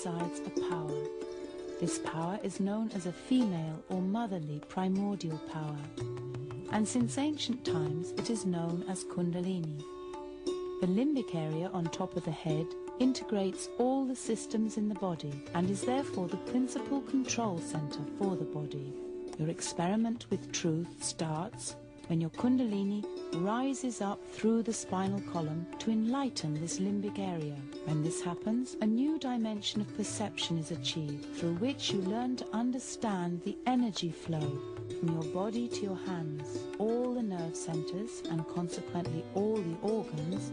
resides a power. This power is known as a female or motherly primordial power, and since ancient times it is known as Kundalini. The limbic area on top of the head integrates all the systems in the body and is therefore the principal control center for the body. Your experiment with truth starts when your Kundalini rises up through the spinal column to enlighten this limbic area. When this happens, a new dimension of perception is achieved, through which you learn to understand the energy flow from your body to your hands. All the nerve centers, and consequently all the organs,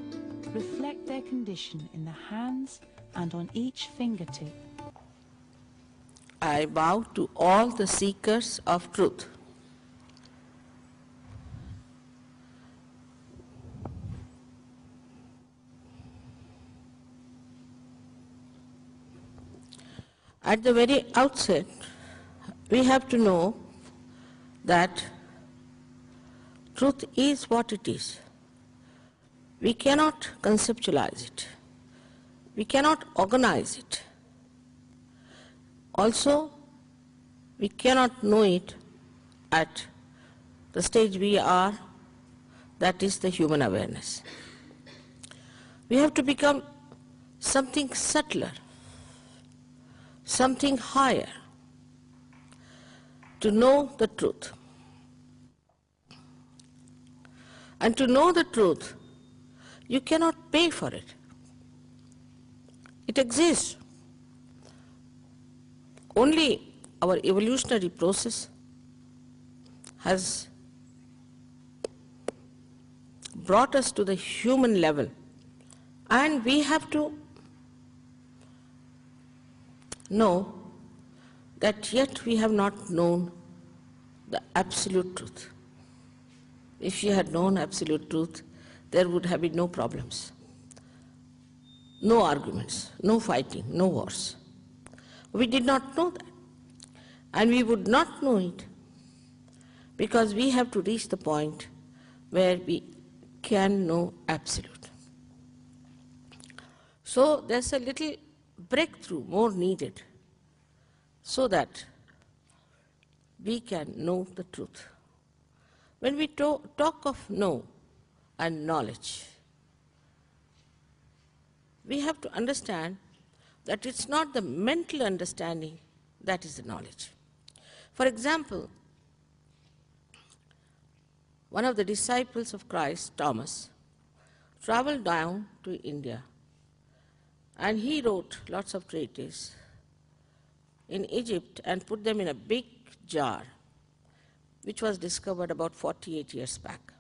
reflect their condition in the hands and on each fingertip. I bow to all the seekers of truth. At the very outset, we have to know that truth is what it is. We cannot conceptualize it. We cannot organize it. Also, we cannot know it at the stage we are, that is the human awareness. We have to become something subtler, something higher, to know the truth. And to know the truth, you cannot pay for it. It exists. Only our evolutionary process has brought us to the human level, and we have to know that yet we have not known the absolute truth. If you had known absolute truth, there would have been no problems, no arguments, no fighting, no wars. We did not know that. And we would not know it because we have to reach the point where we can know absolute. So there's a little breakthrough more needed so that we can know the truth. When we talk of know and knowledge, we have to understand that it's not the mental understanding that is the knowledge. For example, one of the disciples of Christ, Thomas, traveled down to India, and he wrote lots of treatises in Egypt and put them in a big jar, which was discovered about 48 years back.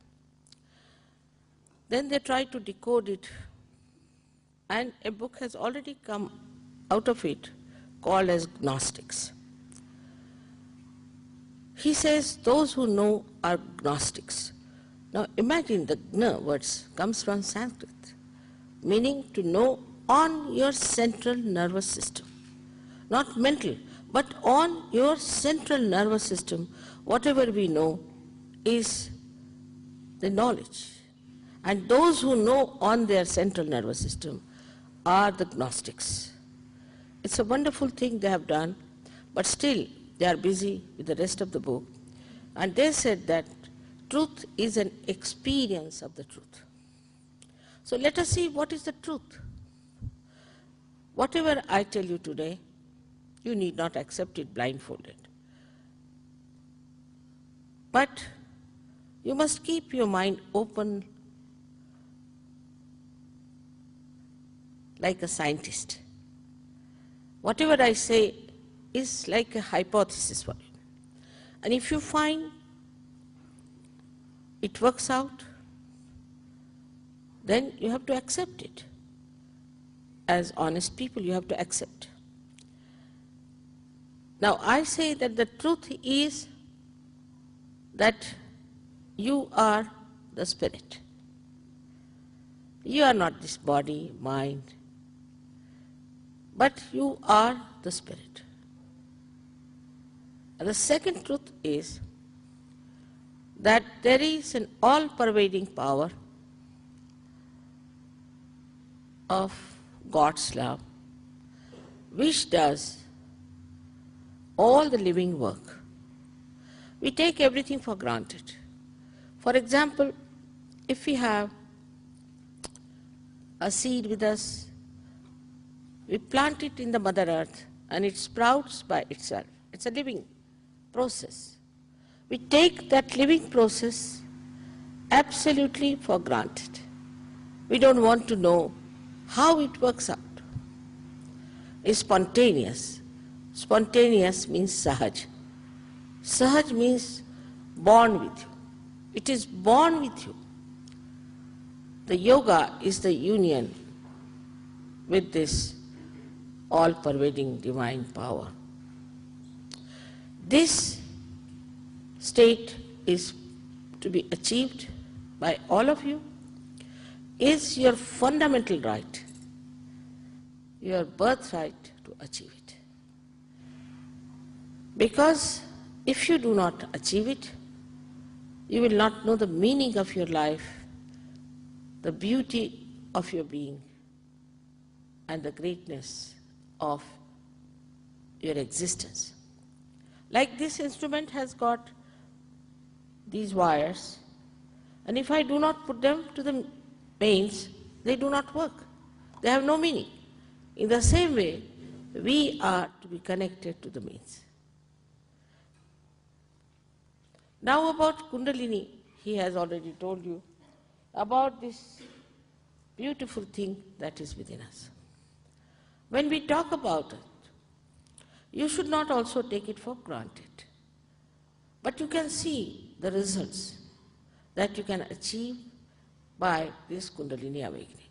Then they tried to decode it, and a book has already come out of it called as Gnostics. He says those who know are Gnostics. Now imagine the Gna words comes from Sanskrit, meaning to know on your central nervous system. Not mental, but on your central nervous system, whatever we know is the knowledge. And those who know on their central nervous system are the Gnostics. It's a wonderful thing they have done, but still they are busy with the rest of the book. And they said that truth is an experience of the truth. So let us see what is the truth. Whatever I tell you today, you need not accept it blindfolded. But you must keep your mind open like a scientist. Whatever I say is like a hypothesis for you. And if you find it works out, then you have to accept it. As honest people, you have to accept. Now, I say that the truth is that you are the spirit. You are not this body, mind, but you are the spirit. And the second truth is that there is an all-pervading power of God's love, which does all the living work. We take everything for granted. For example, if we have a seed with us, we plant it in the Mother Earth and it sprouts by itself. It's a living process. We take that living process absolutely for granted. We don't want to know how it works out. It's spontaneous. Spontaneous means Sahaja. Sahaja means born with you. It is born with you. The yoga is the union with this all-pervading divine power. This state is to be achieved by all of you, is your fundamental right, your birthright to achieve it. Because if you do not achieve it, you will not know the meaning of your life, the beauty of your being, and the greatness of your existence. Like this instrument has got these wires, and if I do not put them to the mains, they do not work. They have no meaning. In the same way, we are to be connected to the mains. Now about Kundalini, he has already told you about this beautiful thing that is within us. When we talk about it, you should not also take it for granted. But you can see the results that you can achieve by this Kundalini Awakening.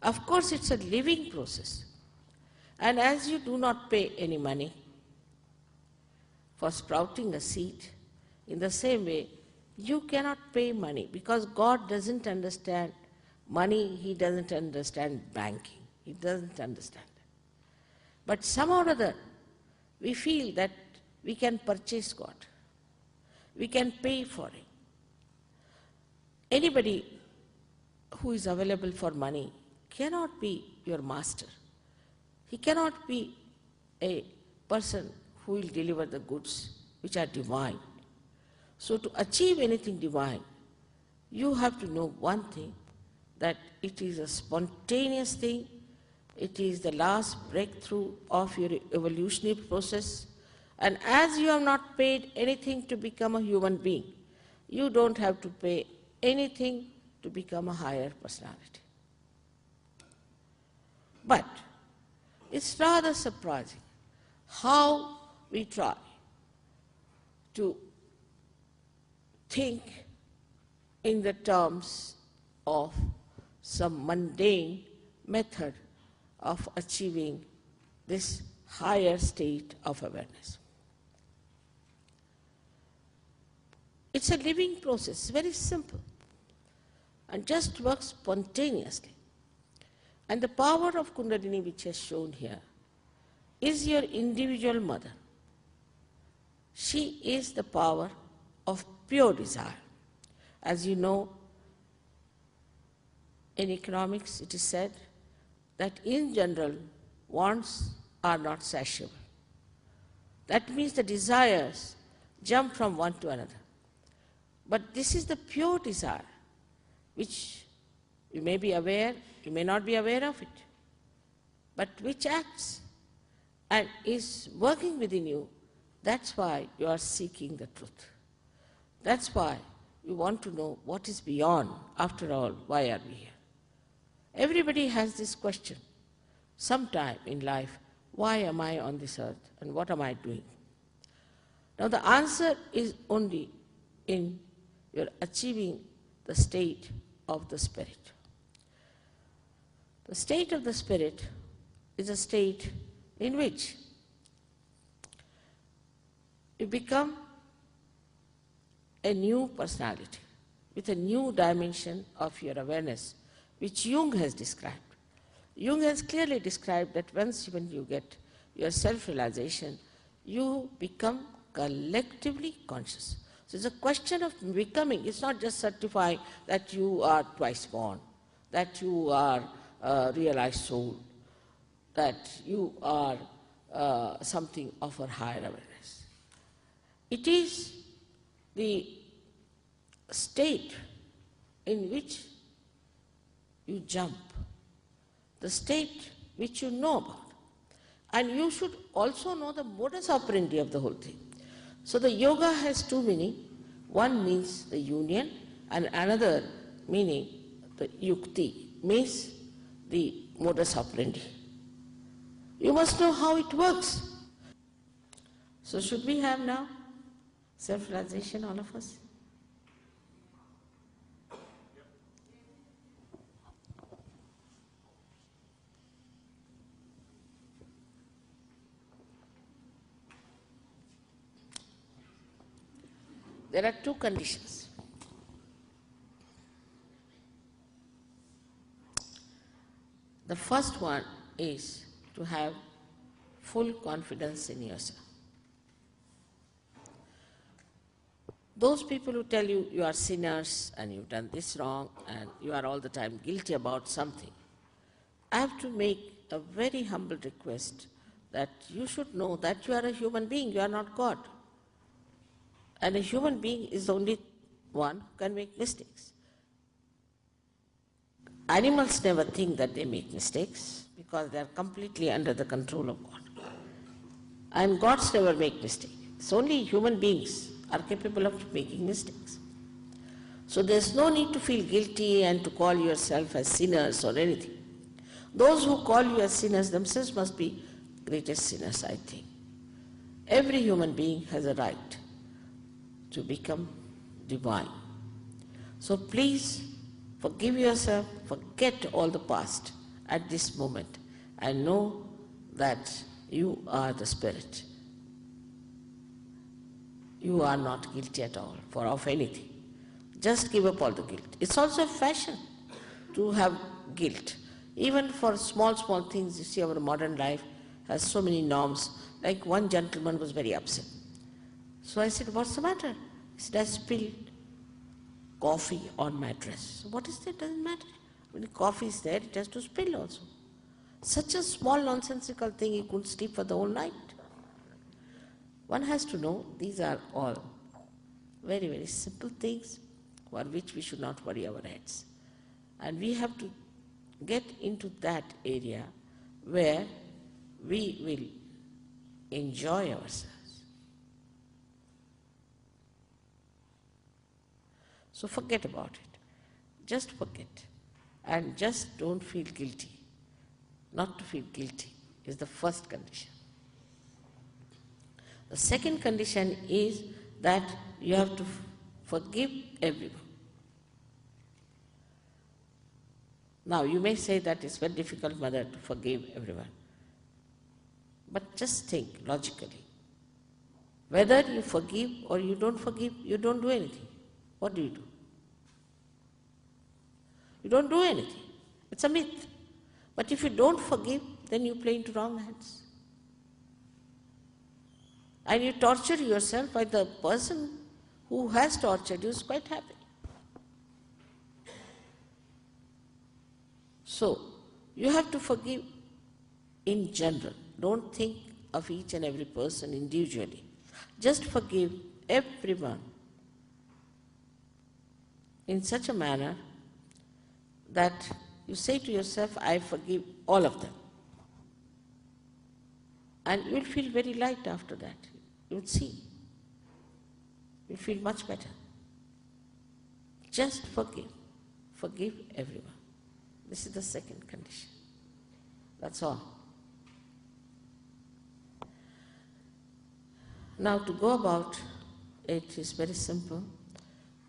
Of course, it's a living process. And as you do not pay any money for sprouting a seed, in the same way, you cannot pay money because God doesn't understand money, He doesn't understand banking, He doesn't understand that. But somehow or other, we feel that we can purchase God. We can pay for it. Anybody who is available for money cannot be your master. He cannot be a person who will deliver the goods which are divine. So to achieve anything divine, you have to know one thing, that it is a spontaneous thing, it is the last breakthrough of your evolutionary process, and as you have not paid anything to become a human being, you don't have to pay anything to become a higher personality. But it's rather surprising how we try to think in the terms of some mundane method of achieving this higher state of awareness. It's a living process, very simple, and just works spontaneously. And the power of Kundalini, which is shown here, is your individual mother. She is the power of pure desire. As you know, in economics it is said that in general, wants are not satiable. That means the desires jump from one to another. But this is the pure desire, which you may be aware, you may not be aware of it, but which acts and is working within you. That's why you are seeking the truth. That's why you want to know what is beyond. After all, why are we here? Everybody has this question sometime in life: why am I on this earth and what am I doing? Now the answer is only in your achieving the state of the spirit. The state of the spirit is a state in which you become a new personality with a new dimension of your awareness, which Jung has described. Jung has clearly described that once when you get your self-realization, you become collectively conscious. So it's a question of becoming. It's not just certifying that you are twice born, that you are a realized soul. that you are something of a higher awareness. It is the state in which you jump, the state which you know about. And you should also know the modus operandi of the whole thing. So the yoga has two meanings. One means the union, and another meaning, the yukti, means the modus operandi. You must know how it works. So should we have now self-realization, all of us? There are two conditions. The first one is to have full confidence in yourself. Those people who tell you you are sinners and you've done this wrong and you are all the time guilty about something, I have to make a very humble request that you should know that you are a human being, you are not God. And a human being is the only one who can make mistakes. Animals never think that they make mistakes because they are completely under the control of God. And gods never make mistakes. It's only human beings are capable of making mistakes. So there's no need to feel guilty and to call yourself as sinners or anything. Those who call you as sinners themselves must be greatest sinners, I think. Every human being has a right to become divine. So please forgive yourself, forget all the past at this moment, and know that you are the spirit. You are not guilty at all of anything. Just give up all the guilt. It's also a fashion to have guilt. Even for small things, you see our modern life has so many norms. Like one gentleman was very upset. So I said, what's the matter? He said, I spilled coffee on my dress. So what is that? Doesn't matter. When the coffee is there, it has to spill also. Such a small nonsensical thing, he couldn't sleep for the whole night. One has to know these are all very, very simple things for which we should not worry our heads. And we have to get into that area where we will enjoy ourselves. So forget about it. Just forget. And just don't feel guilty. Not to feel guilty is the first condition. The second condition is that you have to forgive everyone. Now you may say that it's very difficult, Mother, to forgive everyone. But just think logically. Whether you forgive or you don't forgive, you don't do anything. What do? You don't do anything. It's a myth. But if you don't forgive, then you play into wrong hands. And you torture yourself while the person who has tortured you is quite happy. So, you have to forgive in general. Don't think of each and every person individually. Just forgive everyone in such a manner that you say to yourself, I forgive all of them. And you will feel very light after that. You will see. You will feel much better. Just forgive. Forgive everyone. This is the second condition. That's all. Now to go about it is very simple.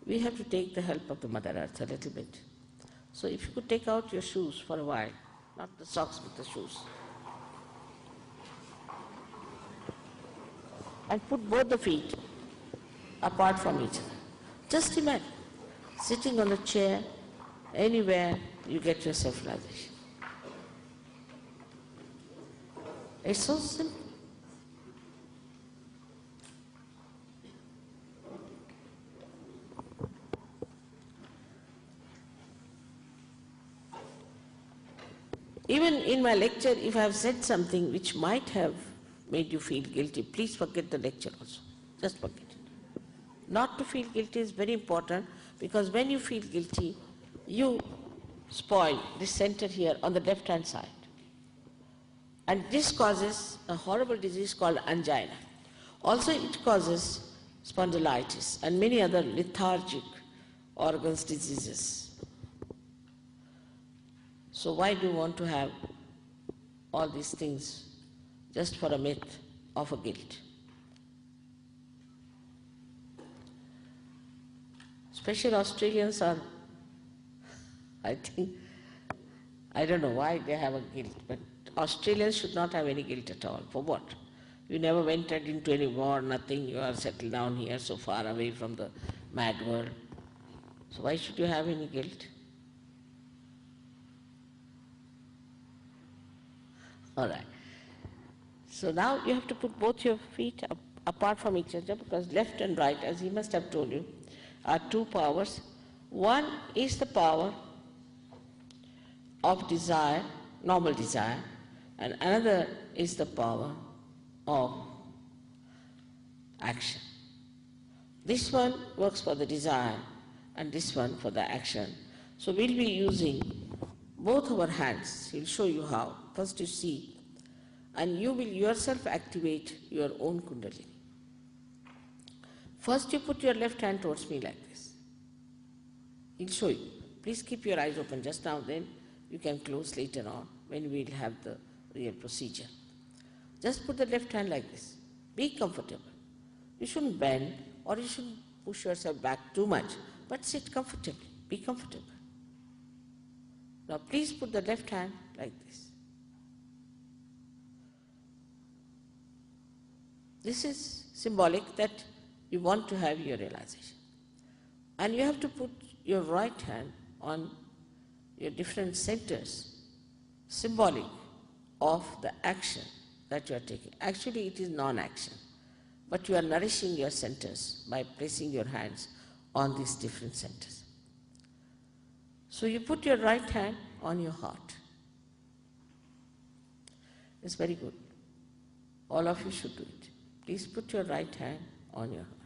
We have to take the help of the Mother Earth a little bit. So if you could take out your shoes for a while, not the socks but the shoes, and put both the feet apart from each other. Just imagine sitting on a chair, anywhere you get your self-realization. It's so simple. Even in my lecture, if I have said something which might have made you feel guilty, please forget the lecture also. Just forget it. Not to feel guilty is very important, because when you feel guilty, you spoil this center here on the left-hand side. And this causes a horrible disease called angina. Also it causes spondylitis and many other lethargic organs diseases. So why do you want to have all these things just for a myth of a guilt? Especially Australians are, I think, I don't know why they have a guilt, but Australians should not have any guilt at all. For what? You never went into any war, nothing. You are settled down here so far away from the mad world. So why should you have any guilt? All right. So now you have to put both your feet apart from each other, because left and right, as he must have told you, are two powers. One is the power of desire, normal desire, and another is the power of action. This one works for the desire and this one for the action. So we'll be using both our hands. He'll show you how. First you see, and you will yourself activate your own Kundalini. First you put your left hand towards me like this. He'll show you. Please keep your eyes open just now, then you can close later on when we'll have the real procedure. Just put the left hand like this. Be comfortable. You shouldn't bend or you shouldn't push yourself back too much, but sit comfortably. Be comfortable. Now please put the left hand like this. This is symbolic that you want to have your realization. And you have to put your right hand on your different centers, symbolic of the action that you are taking. Actually, it is non-action, but you are nourishing your centers by placing your hands on these different centers. So you put your right hand on your heart. It's very good. All of you should do it. Please put your right hand on your heart.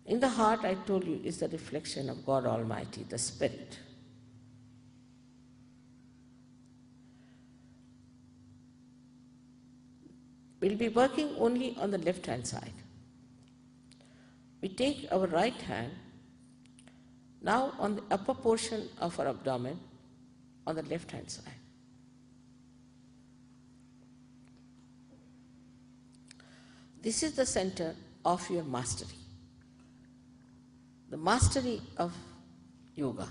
In the heart, I told you, is the reflection of God Almighty, the Spirit. We'll be working only on the left-hand side. We take our right hand now on the upper portion of our abdomen on the left-hand side. This is the center of your mastery. The mastery of yoga,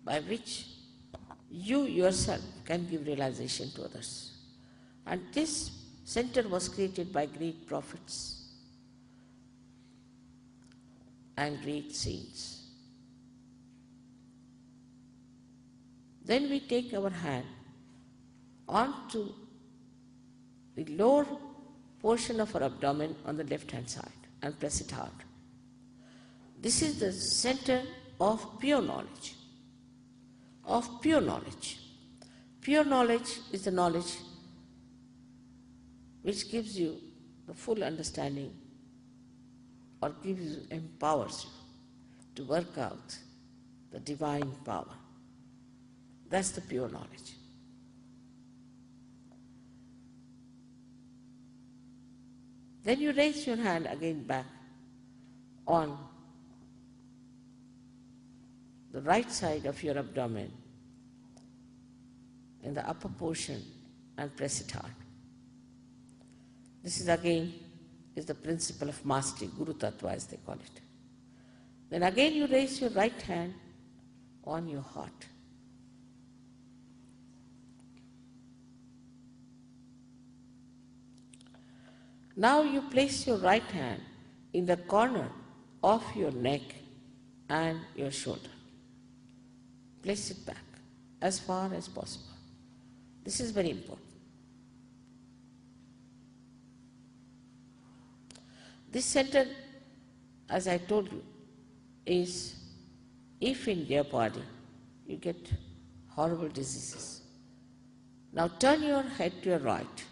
by which you yourself can give realization to others. And this center was created by great prophets and great saints. Then we take our hand onto the lower portion of our abdomen on the left-hand side and press it hard. This is the center of pure knowledge. Of pure knowledge. Pure knowledge is the knowledge which gives you the full understanding or empowers you to work out the divine power. That's the pure knowledge. Then you raise your hand again back on the right side of your abdomen in the upper portion and press it hard. This is again the principle of mastery, Guru Tattva as they call it. Then again you raise your right hand on your heart. Now you place your right hand in the corner of your neck and your shoulder. Place it back as far as possible. This is very important. This center, as I told you, is if in your body you get horrible diseases. Now turn your head to your right.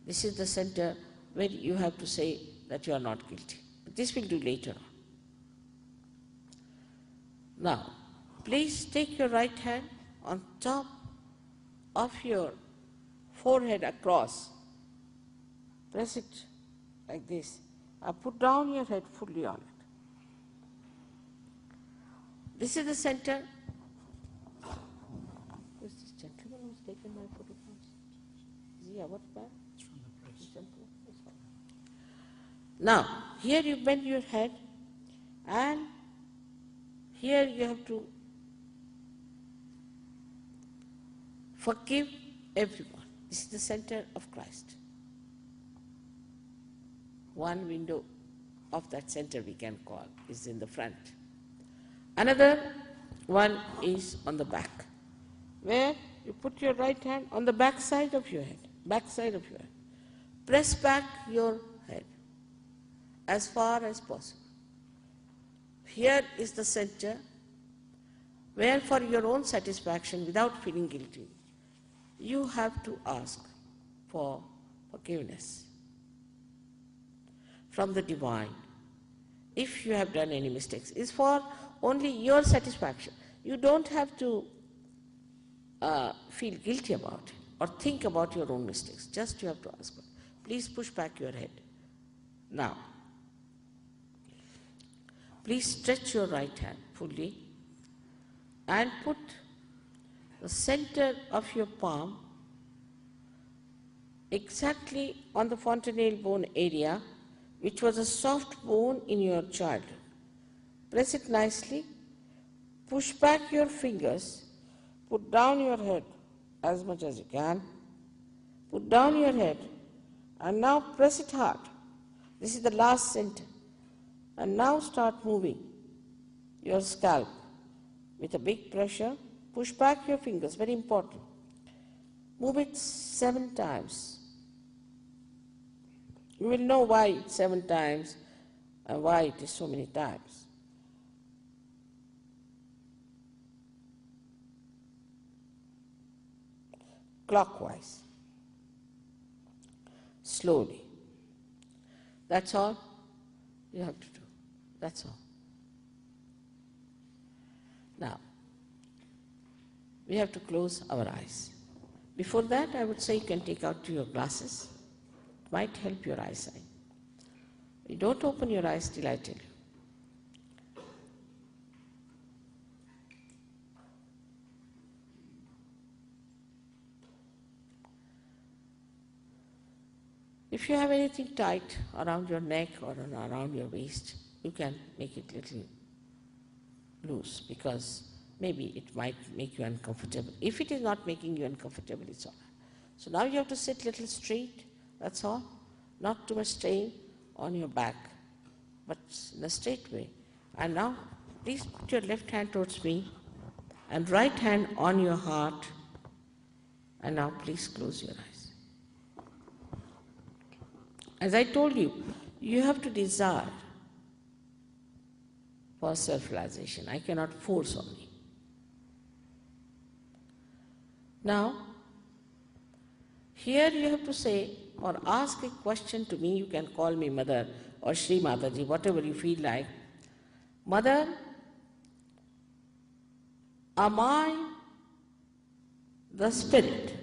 This is the center where you have to say that you are not guilty. But this we'll do later on. Now, please take your right hand on top of your forehead across. Press it like this. Put down your head fully on it. This is the center. Who's this gentleman who's taken my photographs? Is he our man? It's from the press. Now, here you bend your head, and here you have to forgive everyone. This is the center of Christ. One window of that center we can call is in the front. Another one is on the back, where you put your right hand on the back side of your head, Press back your head as far as possible. Here is the center where, for your own satisfaction, without feeling guilty, you have to ask for forgiveness from the divine. If you have done any mistakes, it's for only your satisfaction. You don't have to feel guilty about it or think about your own mistakes. Just you have to ask for it. Please push back your head. Now, please stretch your right hand fully and put the center of your palm exactly on the fontanelle bone area, which was a soft bone in your childhood. Press it nicely, push back your fingers, put down your head as much as you can, put down your head, and now press it hard. This is the last center. And now start moving your scalp with a big pressure. Push back your fingers, very important. Move it 7 times. You will know why it's 7 times and why it is so many times. Clockwise. Slowly. That's all you have to do. That's all. Now, we have to close our eyes. Before that, I would say you can take out your glasses. It might help your eyesight. You don't open your eyes till I tell you. If you have anything tight around your neck or around your waist, you can make it little loose, because maybe it might make you uncomfortable. If it is not making you uncomfortable, it's all right. So now you have to sit little straight, that's all. Not too much strain on your back, but in a straight way. And now, please put your left hand towards me and right hand on your heart. And now please close your eyes. As I told you, you have to desire for self-realization. I cannot force on you. Now, here you have to say or ask a question to me. You can call me Mother or Shri Mataji, whatever you feel like. Mother, am I the spirit?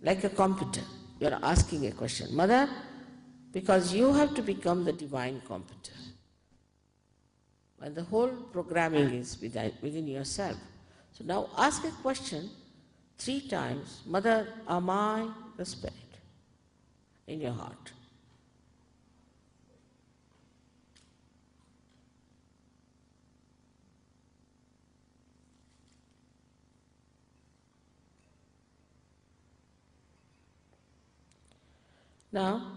Like a computer, you are asking a question. Mother, because you have to become the divine computer. And the whole programming is within yourself. So now ask a question 3 times. Mother, am I the spirit? In your heart. Now,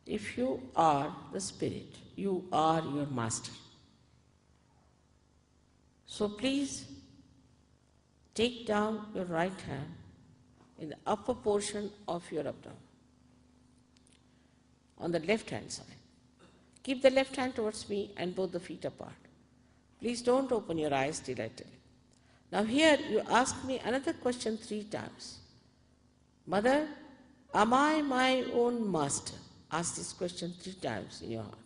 if you are the spirit, you are your master. So please take down your right hand in the upper portion of your abdomen. on the left hand side. Keep the left hand towards me and both the feet apart. Please don't open your eyes till I tell you. Now here you ask me another question 3 times. Mother, am I my own master? Ask this question 3 times in your heart.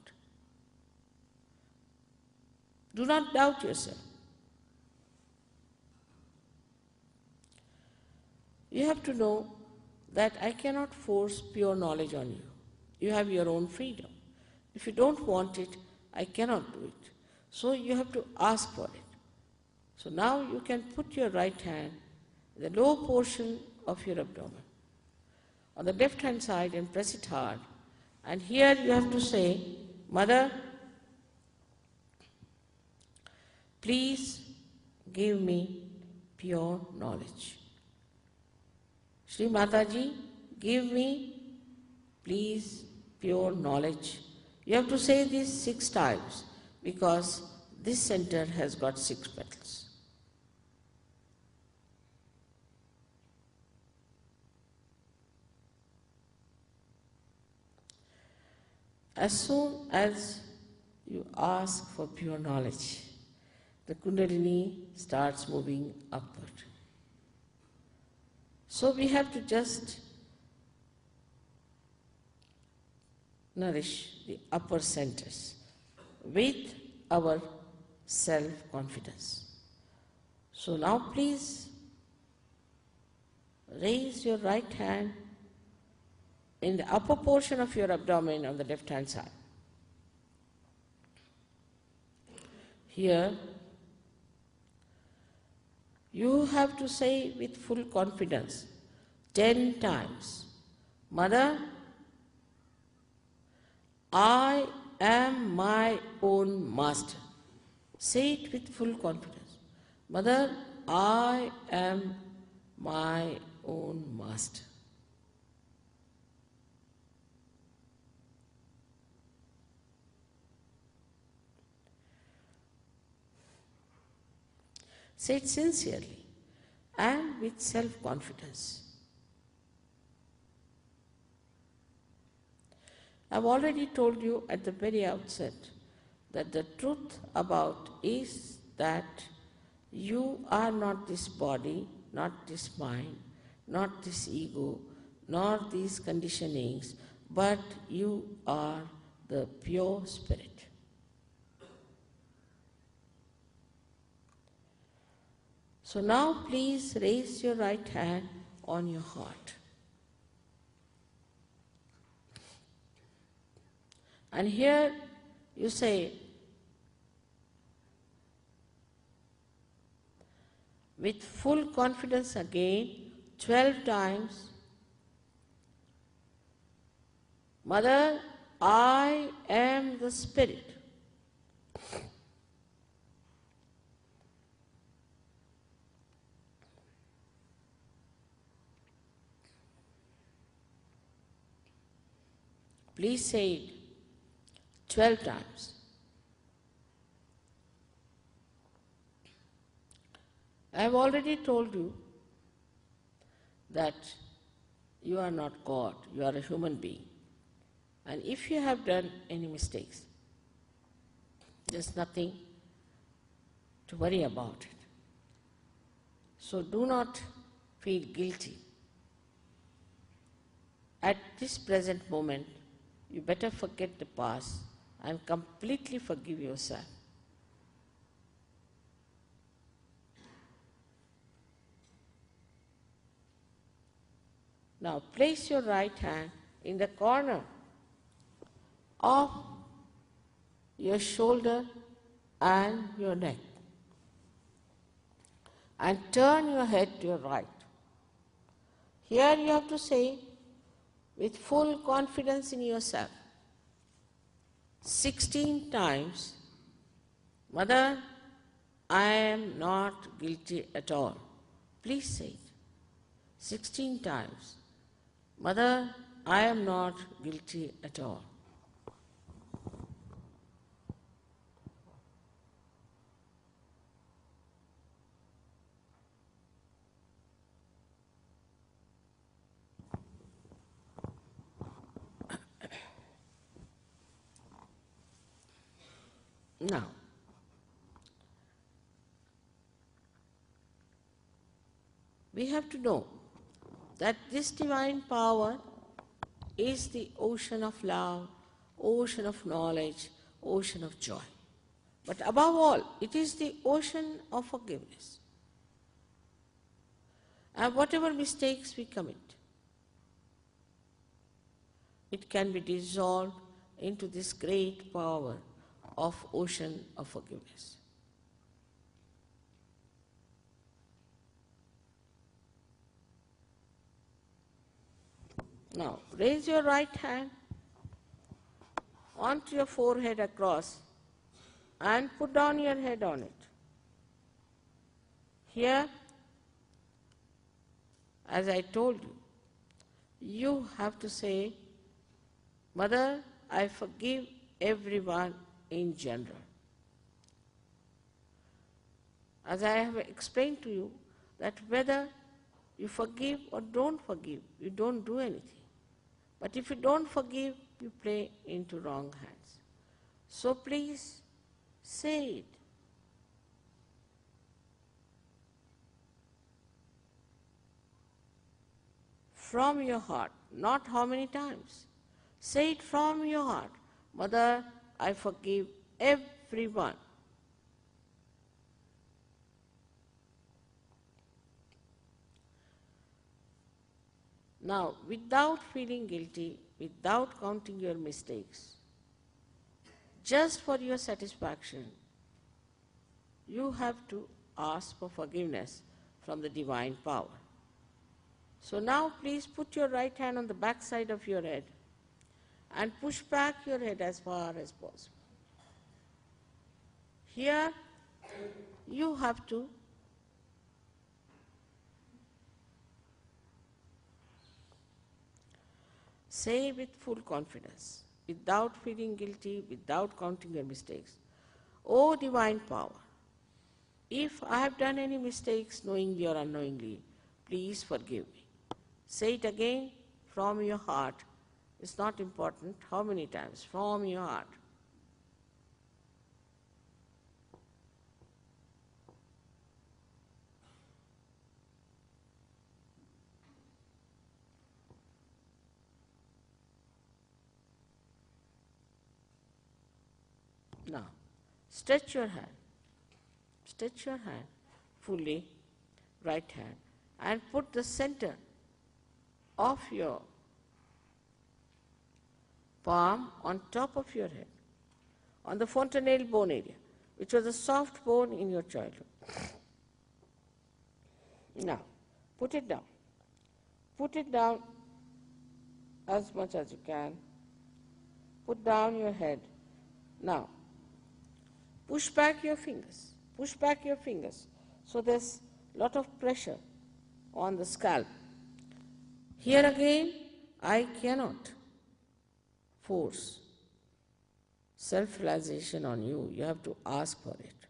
Do not doubt yourself. You have to know that I cannot force pure knowledge on you. You have your own freedom. If you don't want it, I cannot do it. So you have to ask for it. So now you can put your right hand in the lower portion of your abdomen on the left hand side and press it hard. And here you have to say, Mother, please give me pure knowledge. Shri Mataji, give me, please, pure knowledge. You have to say this 6 times because this center has got 6 petals. As soon as you ask for pure knowledge, the Kundalini starts moving upward. So we have to just nourish the upper centers with our self-confidence. So now please raise your right hand in the upper portion of your abdomen on the left hand side. Here you have to say with full confidence 10 times, Mother, I am my own master. Say it with full confidence. Mother, I am my own master. Say it sincerely and with self-confidence. I've already told you at the very outset that the truth about is that you are not this body, not this mind, not this ego, nor these conditionings, but you are the pure spirit. So now please raise your right hand on your heart. And here you say, with full confidence again, 12 times, Mother, I am the spirit. Please say it 12 times. I have already told you that you are not God, you are a human being. And if you have done any mistakes, there's nothing to worry about it. So do not feel guilty. At this present moment, you better forget the past and completely forgive yourself. Now place your right hand in the corner of your shoulder and your neck and turn your head to your right. Here you have to say with full confidence in yourself 16 times, Mother, I am not guilty at all. Please say it 16 times. Mother, I am not guilty at all. Now, we have to know that this divine power is the ocean of love, ocean of knowledge, ocean of joy. But above all, it is the ocean of forgiveness. And whatever mistakes we commit, it can be dissolved into this great power of ocean of forgiveness. Now, raise your right hand onto your forehead across and put down your head on it. Here, as I told you, you have to say, Mother, I forgive everyone in general. As I have explained to you, that whether you forgive or don't forgive, you don't do anything. But if you don't forgive, you play into wrong hands. So please say it. From your heart, not how many times. Say it from your heart. Mother, I forgive everyone. Now, without feeling guilty, without counting your mistakes, just for your satisfaction, you have to ask for forgiveness from the divine power. So now please put your right hand on the back side of your head and push back your head as far as possible. Here you have to say with full confidence, without feeling guilty, without counting your mistakes, O divine power, if I have done any mistakes knowingly or unknowingly, please forgive me. Say it again from your heart. It's not important how many times, from your heart. Now, stretch your hand fully, right hand, and put the center of your palm on top of your head, on the fontanelle bone area, which was a soft bone in your childhood. Now, put it down. Put it down as much as you can. Put down your head. Now, push back your fingers. Push back your fingers. So there's a lot of pressure on the scalp. Here again, I cannot force self-realization on you. You have to ask for it.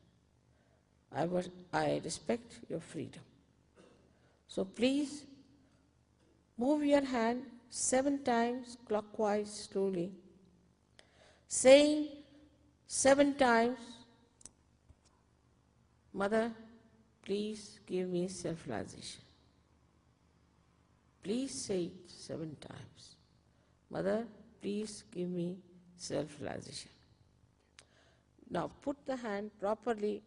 I respect your freedom. So please move your hand 7 times clockwise slowly, saying 7 times, Mother, please give me self-realization. Please say it 7 times. Mother, please give me self-realization. Now put the hand properly.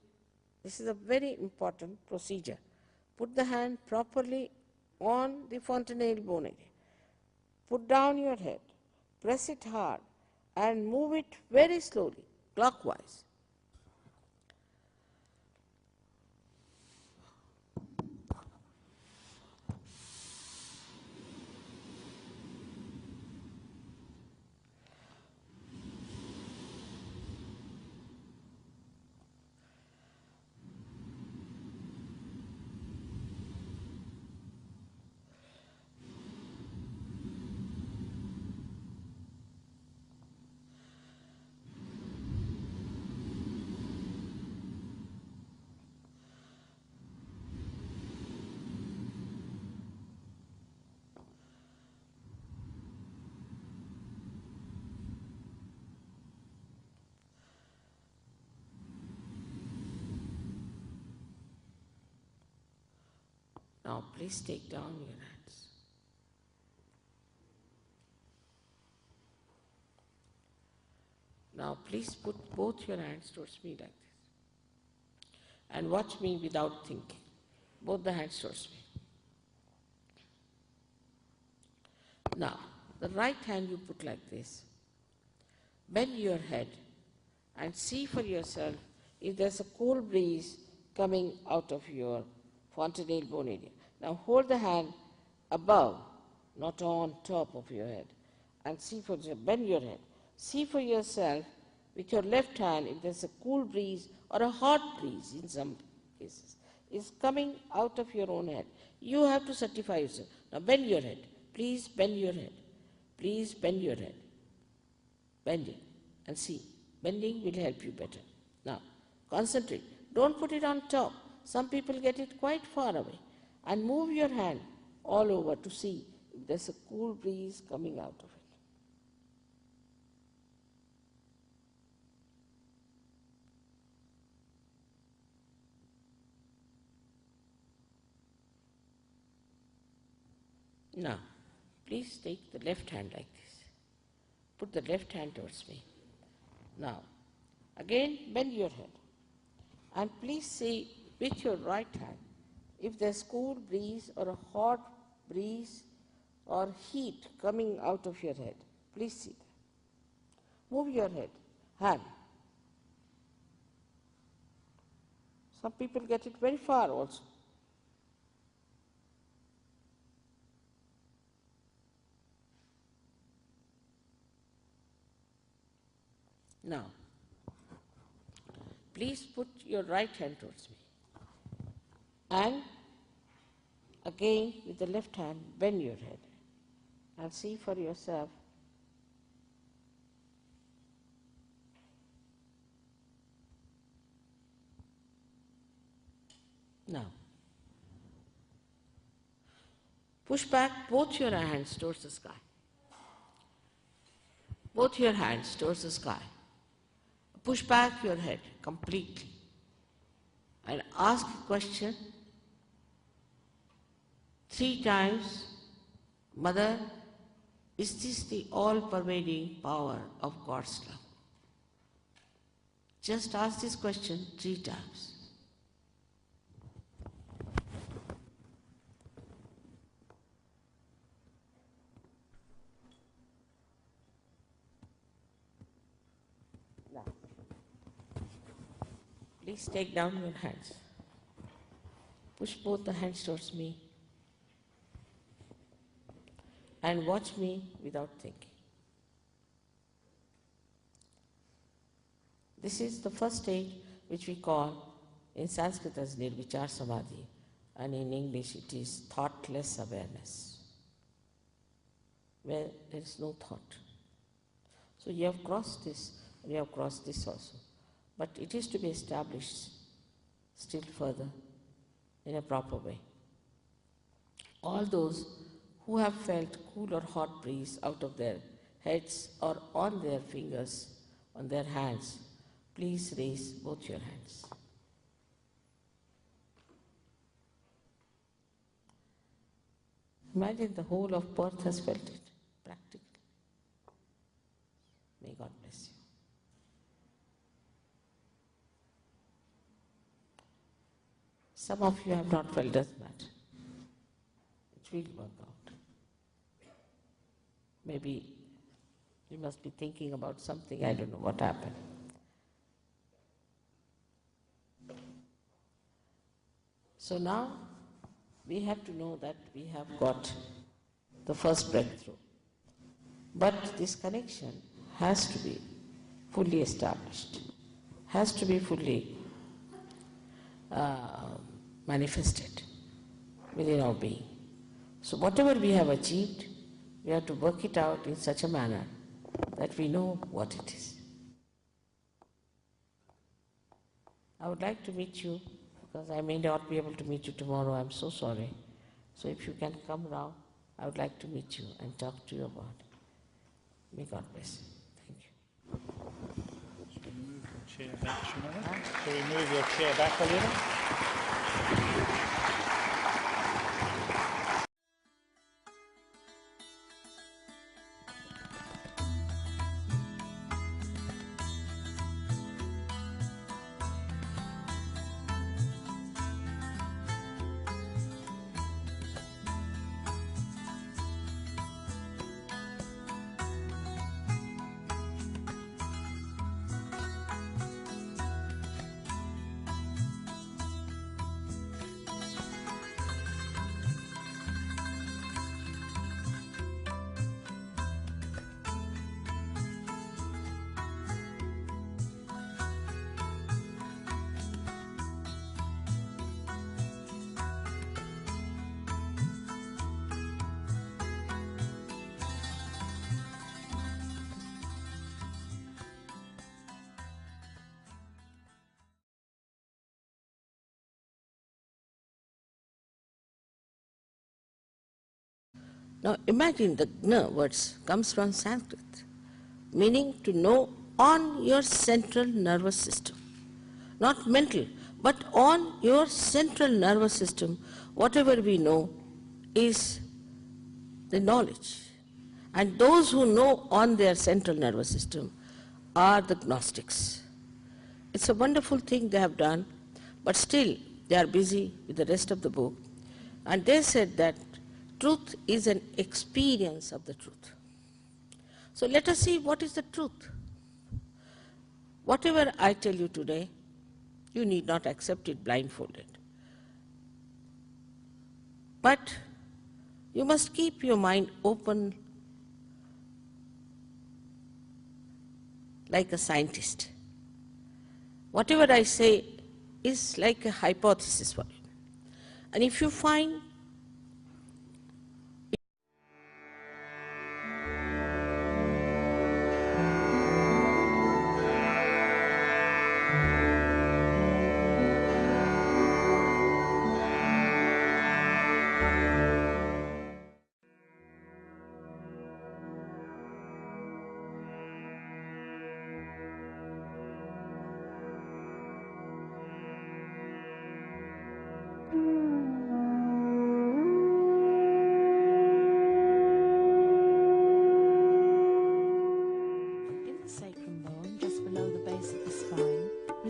This is a very important procedure. Put the hand properly on the fontanelle bone area. Put down your head. Press it hard and move it very slowly, clockwise. Now please take down your hands. Now please put both your hands towards me like this. And watch me without thinking. Both the hands towards me. Now, the right hand you put like this. Bend your head and see for yourself if there's a cool breeze coming out of your fontanelle bone area. Now hold the hand above, not on top of your head, and see for yourself, bend your head. See for yourself with your left hand if there's a cool breeze or a hot breeze in some cases is coming out of your own head. You have to certify yourself. Now bend your head. Please bend your head. Please bend your head. Bend it and see. Bending will help you better. Now, concentrate. Don't put it on top. Some people get it quite far away. And move your hand all over to see if there's a cool breeze coming out of it. Now, please take the left hand like this. Put the left hand towards me. Now, again bend your head. And please see with your right hand if there's cool breeze or a hot breeze or heat coming out of your head. Please see that. Move your hand. Some people get it very far also. Now, please put your right hand towards me. And again, with the left hand, bend your head and see for yourself. Now, push back both your hands towards the sky. Both your hands towards the sky. Push back your head completely and ask a question 3 times. Mother, is this the all-pervading power of God's love? Just ask this question 3 times. Now, please take down your hands. Push both the hands towards me and watch me without thinking. This is the first stage which we call in Sanskrit as Nirvichar Samadhi, and in English it is thoughtless awareness, where there is no thought. So you have crossed this, and you have crossed this also. But it is to be established still further in a proper way. All those who have felt cool or hot breeze out of their heads or on their fingers, on their hands, please raise both your hands. Imagine the whole of Perth has felt it, practically. May God bless you. Some of you have not felt as much. It will work out. Maybe you must be thinking about something, I don't know what happened. So now we have to know that we have got the first breakthrough. But this connection has to be fully established, has to be fully manifested within our being. So whatever we have achieved, we have to work it out in such a manner that we know what it is. I would like to meet you, because I may not be able to meet you tomorrow, I'm so sorry. So if you can come now, I would like to meet you and talk to you about it. May God bless you. Thank you. Shall we move your chair back, Shri Mataji? Shall we move your chair back a little? Now imagine the Gna words comes from Sanskrit, meaning to know on your central nervous system. Not mental, but on your central nervous system, whatever we know is the knowledge. And those who know on their central nervous system are the Gnostics. It's a wonderful thing they have done, but still they are busy with the rest of the book. And they said that truth is an experience of the truth. So let us see what is the truth. Whatever I tell you today, you need not accept it blindfolded. But you must keep your mind open like a scientist. Whatever I say is like a hypothesis for you. And if you find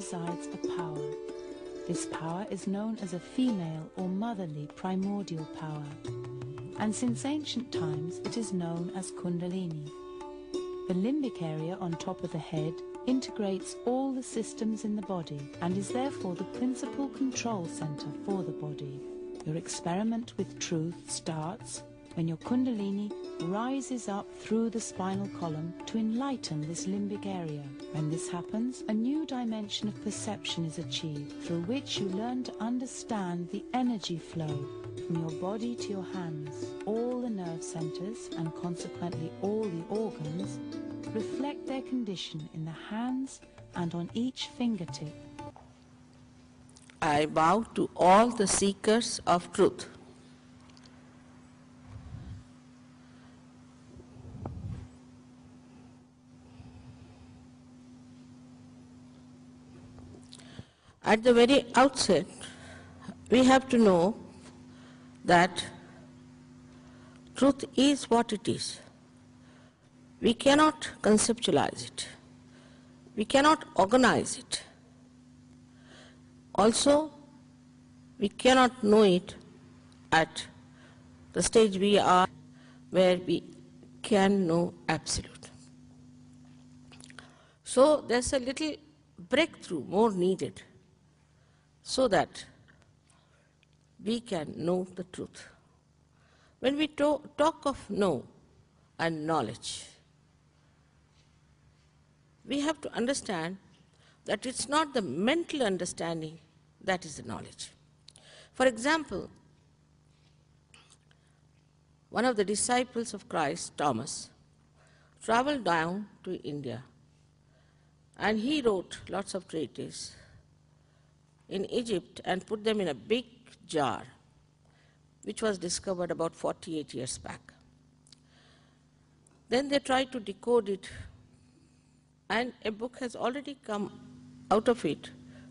resides a power. This power is known as a female or motherly primordial power, and since ancient times it is known as Kundalini. The limbic area on top of the head integrates all the systems in the body and is therefore the principal control center for the body. Your experiment with truth starts when your Kundalini rises up through the spinal column to enlighten this limbic area. When this happens, a new dimension of perception is achieved, through which you learn to understand the energy flow from your body to your hands. All the nerve centers, and consequently all the organs, reflect their condition in the hands and on each fingertip. I bow to all the seekers of truth. At the very outset, we have to know that truth is what it is. We cannot conceptualize it. We cannot organize it. Also, we cannot know it at the stage we are where we can know absolute. So there's a little breakthrough more needed so that we can know the truth. When we talk of know and knowledge, we have to understand that it's not the mental understanding that is the knowledge. For example, one of the disciples of Christ, Thomas, traveled down to India and he wrote lots of treatises in Egypt and put them in a big jar, which was discovered about 48 years back. Then they tried to decode it, and a book has already come out of it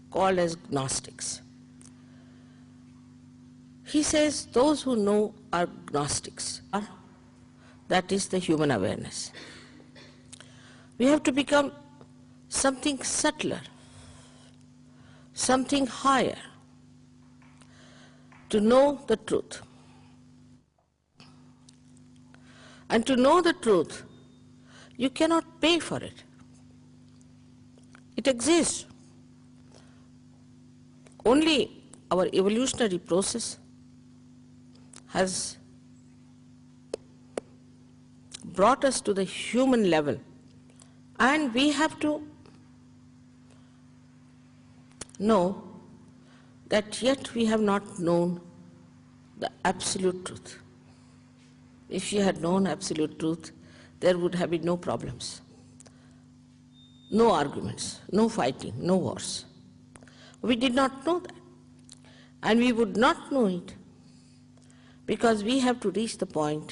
called as Gnostics. He says those who know are Gnostics. That is the human awareness. We have to become something subtler, something higher, to know the truth. And to know the truth, you cannot pay for it. It exists. Only our evolutionary process has brought us to the human level, and we have to know that yet we have not known the absolute truth. If you had known absolute truth, there would have been no problems, no arguments, no fighting, no wars. We did not know that, and we would not know it because we have to reach the point